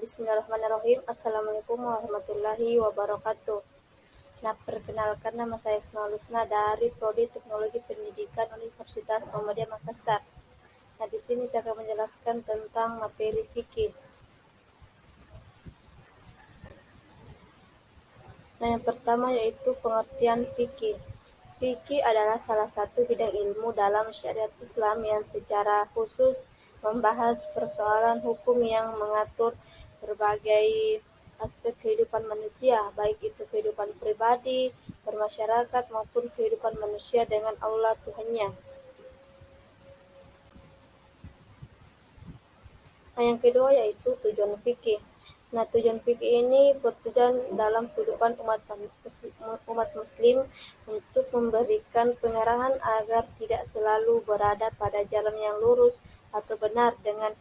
Bismillahirrahmanirrahim. Assalamualaikum warahmatullahi wabarakatuh. Nah, perkenalkan nama saya Ismail Lusna dari Prodi Teknologi Pendidikan Universitas Muhammadiyah Makassar. Nah, di sini saya akan menjelaskan tentang materi fikih. Nah, yang pertama yaitu pengertian fikih. Fikih adalah salah satu bidang ilmu dalam syariat Islam yang secara khusus membahas persoalan hukum yang mengatur berbagai aspek kehidupan manusia, baik itu kehidupan pribadi, bermasyarakat, maupun kehidupan manusia dengan Allah Tuhannya. Nah, yang kedua yaitu tujuan fikih. Nah, tujuan fikih ini bertujuan dalam kehidupan umat muslim untuk memberikan pengarahan agar tidak selalu berada pada jalan yang lurus atau benar dengan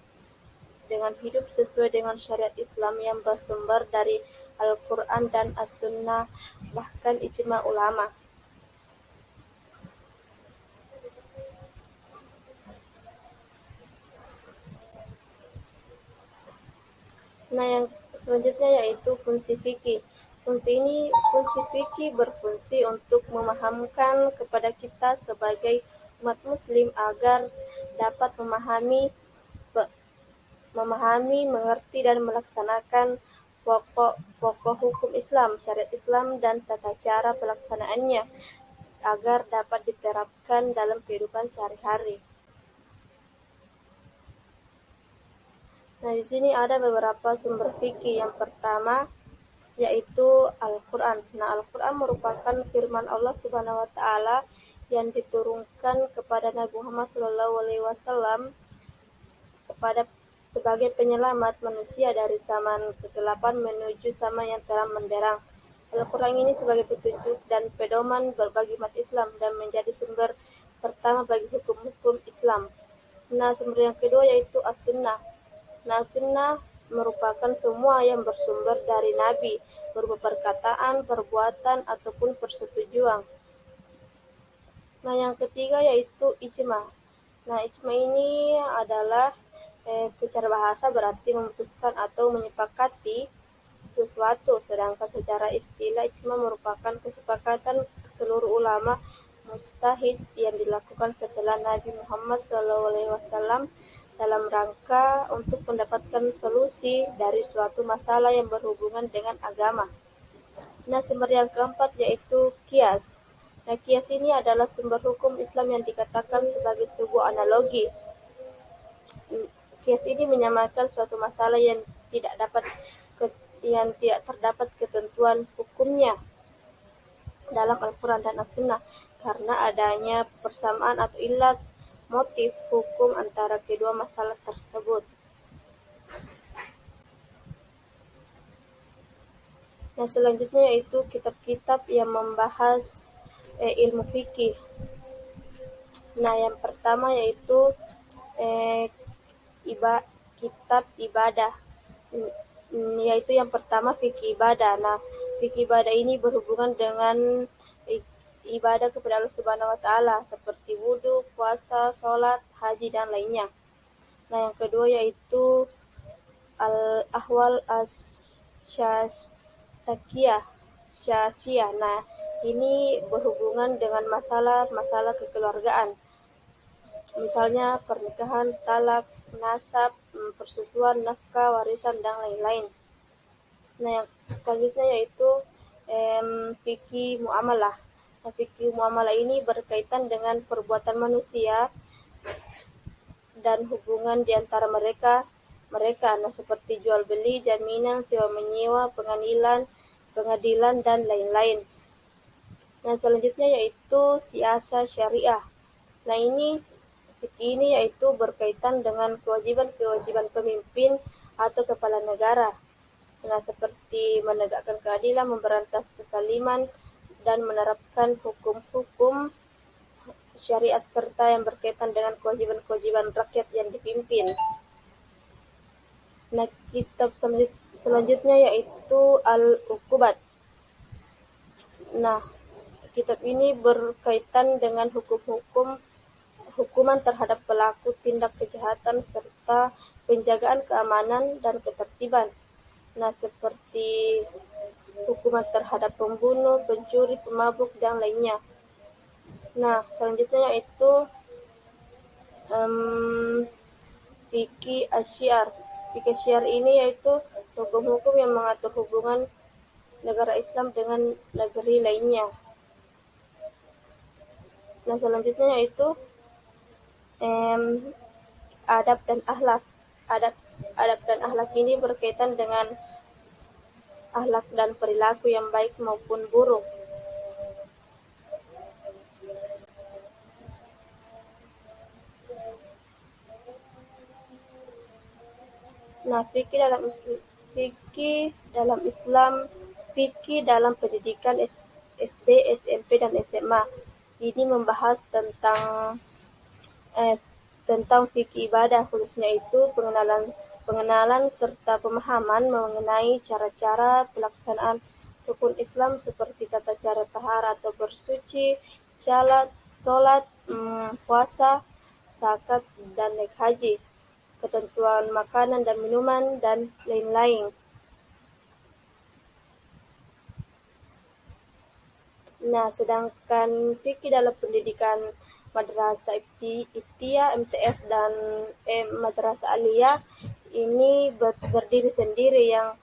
hidup sesuai dengan syariat Islam yang bersumber dari Al-Quran dan As-Sunnah, bahkan ijma ulama. Nah, yang selanjutnya yaitu fungsi fikih. Fungsi fikih berfungsi untuk memahamkan kepada kita sebagai umat muslim agar dapat memahami, mengerti dan melaksanakan pokok hukum Islam, syariat Islam dan tata cara pelaksanaannya agar dapat diterapkan dalam kehidupan sehari-hari. Nah, di sini ada beberapa sumber fikih. Yang pertama yaitu Al-Quran. Nah, Al-Quran merupakan firman Allah Subhanahu wa Ta'ala yang diturunkan kepada Nabi Muhammad SAW sebagai penyelamat manusia dari zaman kegelapan menuju zaman yang terang benderang. Al-Quran ini sebagai petunjuk dan pedoman bagi umat Islam dan menjadi sumber pertama bagi hukum-hukum Islam. Nah, sumber yang kedua yaitu As-Sunnah. Nah, Sunnah merupakan semua yang bersumber dari Nabi, berupa perkataan, perbuatan, ataupun persetujuan. Nah, yang ketiga yaitu ijma. Nah, ijma ini adalah secara bahasa berarti memutuskan atau menyepakati sesuatu, sedangkan secara istilah ijma merupakan kesepakatan seluruh ulama mujtahid yang dilakukan setelah Nabi Muhammad SAW dalam rangka untuk mendapatkan solusi dari suatu masalah yang berhubungan dengan agama. Nah, sumber yang keempat yaitu qiyas. Nah, qiyas ini adalah sumber hukum Islam yang dikatakan sebagai sebuah analogi. Qiyas ini menyamakan suatu masalah yang tidak terdapat ketentuan hukumnya dalam Al-Quran dan As-Sunnah karena adanya persamaan atau ilat motif hukum antara kedua masalah tersebut. Nah, selanjutnya yaitu kitab-kitab yang membahas ilmu fikih. Nah, yang pertama yaitu kitab ibadah, yaitu yang pertama fikih ibadah. Nah, fikih ibadah ini berhubungan dengan ibadah kepada Allah Subhanahu wa Ta'ala seperti wudhu, puasa, sholat, haji dan lainnya. Nah, yang kedua yaitu al-ahwal syasiyah. Nah, ini berhubungan dengan masalah kekeluargaan. Misalnya pernikahan, talak, nasab, persusuan, nafkah, warisan dan lain-lain. Nah, yang selanjutnya yaitu fikih muamalah. Nah, fikih muamalah ini berkaitan dengan perbuatan manusia dan hubungan di antara mereka. Nah, seperti jual beli, jaminan, sewa menyewa, pengadilan dan lain-lain. Nah, selanjutnya yaitu siasah syariah. Nah, fikih ini yaitu berkaitan dengan kewajiban pemimpin atau kepala negara. Nah, seperti menegakkan keadilan, memberantas kezaliman, dan menerapkan hukum-hukum syariat serta yang berkaitan dengan kewajiban rakyat yang dipimpin. Nah, kitab selanjutnya yaitu Al-Uqubat. Nah, kitab ini berkaitan dengan hukuman terhadap pelaku tindak kejahatan serta penjagaan keamanan dan ketertiban. Nah, seperti hukuman terhadap pembunuh, pencuri, pemabuk, dan lainnya. Nah, selanjutnya yaitu fikih asyar. Fikih asyar ini yaitu hukum-hukum yang mengatur hubungan negara Islam dengan negeri lainnya. Nah, selanjutnya yaitu adab dan akhlak. Adab, adab dan akhlak ini berkaitan dengan akhlak dan perilaku yang baik maupun buruk. Nah, fikih dalam pendidikan SD, SMP, dan SMA ini membahas eh, tentang fikih ibadah, khususnya itu pengenalan serta pemahaman mengenai cara-cara pelaksanaan rukun Islam seperti tata cara taharah atau bersuci, sholat, puasa, zakat, dan naik haji, ketentuan makanan dan minuman, dan lain-lain. Nah, sedangkan fikih dalam pendidikan madrasah ibtidaiyah, MTS, dan madrasah aliyah ini berdiri sendiri yang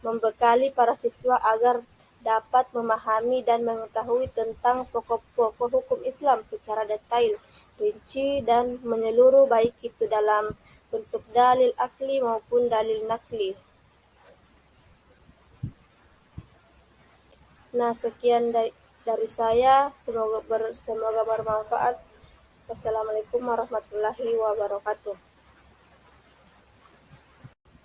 membekali para siswa agar dapat memahami dan mengetahui tentang pokok-pokok hukum Islam secara detail, rinci, dan menyeluruh, baik itu dalam bentuk dalil akli maupun dalil nakli. Nah, sekian dari saya. Semoga bermanfaat. Wassalamualaikum warahmatullahi wabarakatuh.